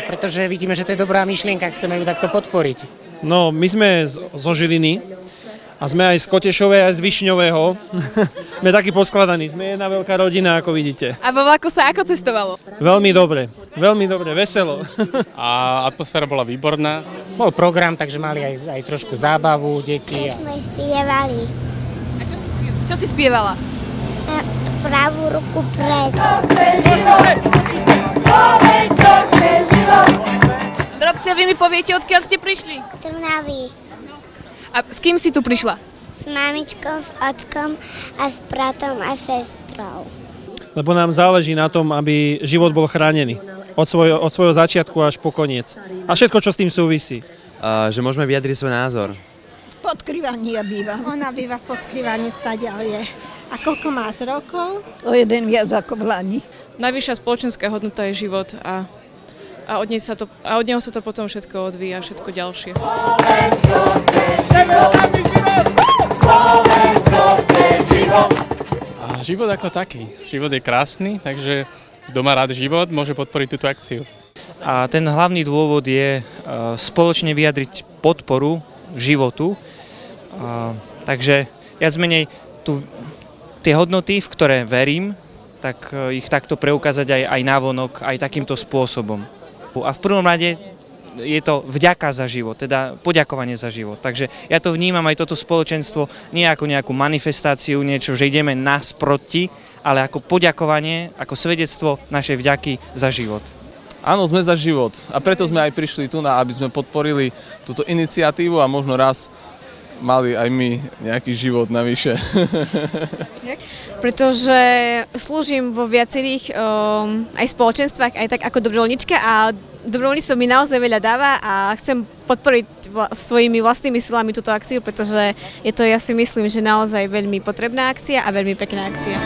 Pretože vidíme, že to je dobrá myšlienka, chceme ju takto podporiť. No, my sme zo Žiliny a sme aj z Kotešovej, aj z Višňového. Sme takí poskladaní, sme jedna veľká rodina, ako vidíte. A vo vlaku sa ako cestovalo? Veľmi dobre, veselo. A atmosféra bola výborná. Bol program, takže mali aj trošku zábavu, deti. Keď sme spievali. A čo si spievala? Pravú ruku pred. Drobci, vy mi poviete, odkiaľ ste prišli? Trnavy. A s kým si tu prišla? S mamičkou, s otcom a s bratom a sestrou. Lebo nám záleží na tom, aby život bol chránený. Od svojho začiatku až po koniec. A všetko, čo s tým súvisí. Že môžeme vyjadriť svoj názor. Podkrývaní ja bývam. Ona býva v Podkrývaní, tadiaľ je. A koľko máš rokov? O jeden viac ako v Lani. Najvyššia spoločenská hodnota je život a od neho sa to potom všetko odvíja, všetko ďalšie. Život ako taký. Život je krásny, takže kto má rád život, môže podporiť túto akciu. A ten hlavný dôvod je spoločne vyjadriť podporu životu. Takže viac menej tie hodnoty, v ktoré verím, tak ich takto preukázať aj navonok, aj takýmto spôsobom. A v prvom rade je to vďaka za život, teda poďakovanie za život. Takže ja to vnímam aj toto spoločenstvo nie ako nejakú manifestáciu, niečo, že ideme nás proti, ale ako poďakovanie, ako svedectvo našej vďaky za život. Áno, sme za život a preto sme aj prišli tu, aby sme podporili túto iniciatívu a možno raz mali aj my nejaký život navyše. Pretože slúžim vo viacerých aj spoločenstvách, aj tak ako dobrovoľnička a dobrovoľníctvo mi naozaj veľa dáva a chcem podporiť svojimi vlastnými silami túto akciu, pretože je to, ja si myslím, že naozaj veľmi potrebná akcia a veľmi pekná akcia.